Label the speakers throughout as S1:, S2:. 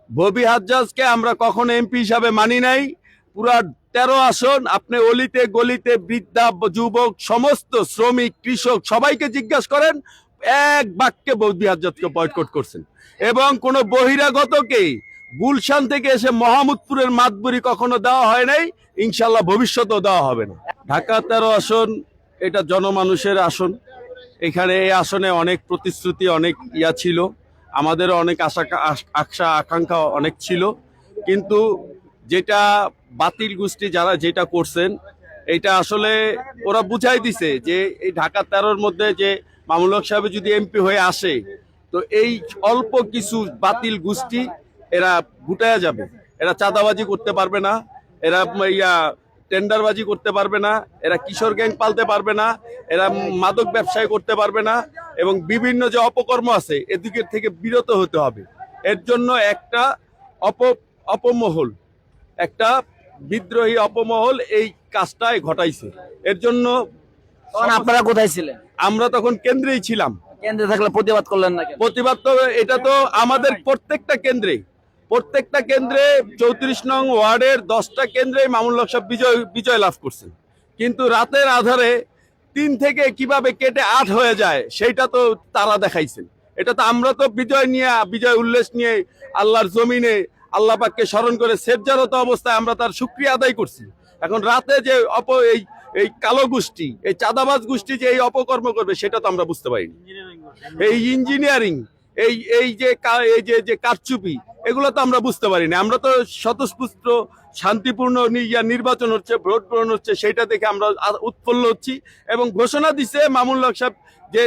S1: ববি হাজ্জাজকে আমরা কখনো এমপি হিসাবে মানি নাই। পুরা 13 আসন আপনি অলিতে গলিতে বৃদ্ধা যুবক সমস্ত শ্রমিক কৃষক সবাইকে জিজ্ঞাসা করেন, এক বাক্যে ববি হাজ্জাজকে বয়কট করছেন। এবং কোন বহিরাগতকে গুলশান থেকে এসে মোহাম্মদপুরের মাতবুরি কখনো দেওয়া হয় নাই, ইনশাল্লাহ ভবিষ্যতেও দেওয়া হবে না। ঢাকা 13 আসন এটা জনমানুষের আসন। এখানে এই আসনে অনেক প্রতিশ্রুতি অনেক ছিল, আমাদেরও অনেক আশা আকাঙ্ক্ষা অনেক ছিল, কিন্তু যেটা বাতিল গোষ্ঠী যারা যেটা করছেন এটা আসলে ওরা বুঝাই দিছে যে এই ঢাকা 13-র মধ্যে যে মামুনুল হক সাহেব যদি এমপি হয়ে আসে তো এই অল্প কিছু বাতিল গোষ্ঠী এরা গুটায়া যাবে, এরা চাঁদাবাজি করতে পারবে না, এরা টেন্ডারবাজি করতে পারবে না, এরা কিশোর গ্যাং পালতে পারবে না, এরা মাদক ব্যবসায় করতে পারবে না, এবং বিভিন্ন যে অপকর্ম আছে এদিকের থেকে বিরত হতে হবে। এর জন্য একটা অপমহল, একটা বিদ্রোহী অপমহল এই কাজটাই ঘটাইছে। এর জন্য
S2: তখন আপনারা কোথায় ছিলেন?
S1: আমরা তখন কেন্দ্রেই ছিলাম।
S2: কেন্দ্রে থাকলে প্রতিবাদ করলেন না কেন?
S1: প্রতিবাদ তো এটা তো আমাদের প্রত্যেকটা কেন্দ্রে 34 নং ওয়ার্ডের 10টা কেন্দ্রে মামুনুল হক সাহেব বিজয় লাভ করছেন, কিন্তু রাতের আধারে 3 থেকে কিভাবে কেটে 8 হয়ে যায় সেটা তো তারা দেখাইছেন। এটা তো আমরা তো বিজয় উল্লাস নিয়ে আল্লাহর জমিনে আল্লাহ পাককে স্মরণ করে সেজদারত অবস্থায় আমরা তার শুকরিয়া আদায় করছি। এখন রাতে যে এই কালো গোষ্ঠী, এই চাঁদাবাজ গোষ্ঠী যে এই অপকর্ম করবে সেটা তো আমরা বুঝতে পারিনি। এই ইঞ্জিনিয়ারিং, এই যে কারচুপি, এগুলো তো আমরা বুঝতে পারিনি। আমরা তো স্বতঃস্ফূর্ত শান্তিপূর্ণ নির্বাচন হচ্ছে, ভোট গ্রহণ হচ্ছে, সেটা দেখে আমরা উৎফুল্ল হচ্ছি। এবং ঘোষণা দিছে মামুনুল হক সাহেব যে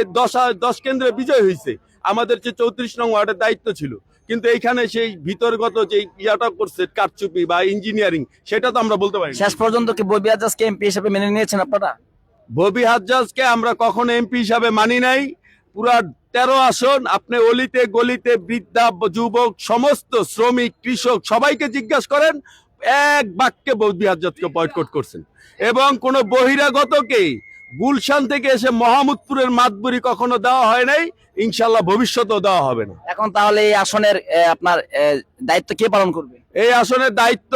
S1: 10 কেন্দ্রে বিজয় হয়েছে, আমাদের যে 34 নং ওয়ার্ডের দায়িত্ব ছিল, কিন্তু এইখানে সেই ভিতরগত যে ইয়াটা করছে কারচুপি বা ইঞ্জিনিয়ারিং, সেটা তো আমরা বলতে পারি।
S2: শেষ পর্যন্ত কি ববি হাজ্জাজকে এমপি হিসেবে মেনে নিয়েছেন আপনারা?
S1: ববি হাজ্জাজকে আমরা কখনো এমপি হিসাবে মানি নাই। পুরা 13 আসন আপনি অলিতে গলিতে বৃদ্ধা যুবক সমস্ত শ্রমিক কৃষক সবাইকে জিজ্ঞাসা করেন, এক বাক্যে ববি হাজ্জাজকে বয়কট করছেন। এবং কোন বহিরাগতকে গুলশান থেকে এসে মোহাম্মদপুরের মাতবুরি কখনো দেওয়া হয় নাই, ইনশাল্লাহ ভবিষ্যতেও দেওয়া হবে না।
S2: এখন তাহলে এই আসনের আপনার দায়িত্ব কে পালন করবে?
S1: এই আসনের দায়িত্ব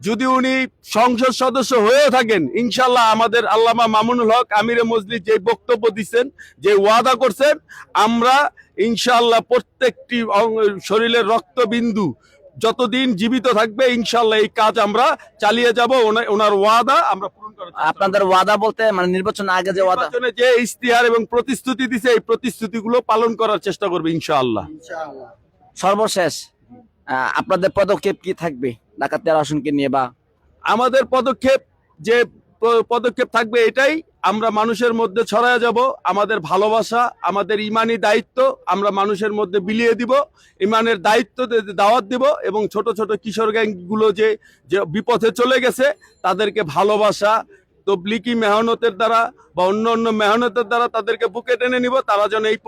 S1: যদি উনি সংসদ সদস্য হয়েও থাকেন, ইনশাল্লাহ আমাদের আল্লামা মামুনুল হক আমিরে মজলিস যে বক্তব্য দিচ্ছেন, যে ওয়াদা করছেন, আমরা ইনশাল্লাহ প্রত্যেকটি শরীরের রক্তবিন্দু যতদিন জীবিত থাকবে ইনশাল্লাহ এই কাজ আমরা চালিয়ে যাব। ওনার ওয়াদা আমরা পূরণ করার চেষ্টা করব।
S2: আপনাদের ওয়াদা বলতে মানে নির্বাচন আগে যে ওয়াদা,
S1: নির্বাচনে যে ইশতিহার এবং প্রতিশ্রুতি দিছে এই প্রতিশ্রুতিগুলো পালন করার চেষ্টা করবে ইনশাআল্লাহ।
S2: সর্বশেষ আপনাদের পদক্ষেপ কি থাকবে ঢাকা 13 আসনকে নিয়ে? বা
S1: আমাদের পদক্ষেপ থাকবে এটাই, আমরা মানুষের মধ্যে ছড়ায় যাব, আমাদের ভালোবাসা, আমাদের ইমানি দায়িত্ব আমরা মানুষের মধ্যে বিলিয়ে দিব, ইমানের দায়িত্ব দাওয়াত দিব, এবং ছোট ছোট কিশোর গ্যাংগুলো যে বিপথে চলে গেছে তাদেরকে ভালোবাসা, তবলিকি মেহনতের দ্বারা বা অন্য মেহনতের দ্বারা তাদেরকে বুকে টেনে নিব, তারা যেন এই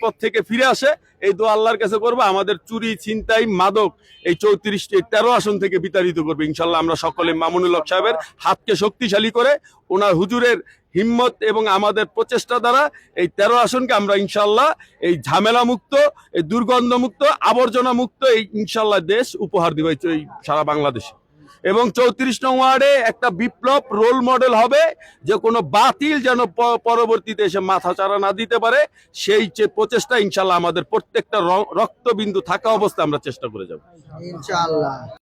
S1: পথ থেকে ফিরে আসে, এই দোয়া আল্লাহর কাছে করবো। আমাদের চুরি ছিনতাই মাদক এই 13 আসন থেকে বিতাড়িত করবে ইনশাল্লাহ। আমরা সকলে মামুনুল হক সাহেবের হাতকে শক্তিশালী করে ওনার হুজুরের হিম্মত এবং আমাদের প্রচেষ্টা দ্বারা এই 13 আসনকে আমরা ইনশাল্লাহ এই ঝামেলা মুক্ত, এই দুর্গন্ধ মুক্ত, আবর্জনা মুক্ত এই ইনশাল্লাহ দেশ উপহার দিব এই সারা বাংলাদেশে। এবং 34 নং ওয়ার্ডে একটা বিপ্লব রোল মডেল হবে, যে কোনো বাতিল যেন পরবর্তীতে এসে মাথা চাড়া না দিতে পারে, সেই প্রচেষ্টা ইনশাল্লাহ আমাদের প্রত্যেকটা রক্তবিন্দু থাকা অবস্থায় আমরা চেষ্টা করে যাব ইনশাআল্লাহ।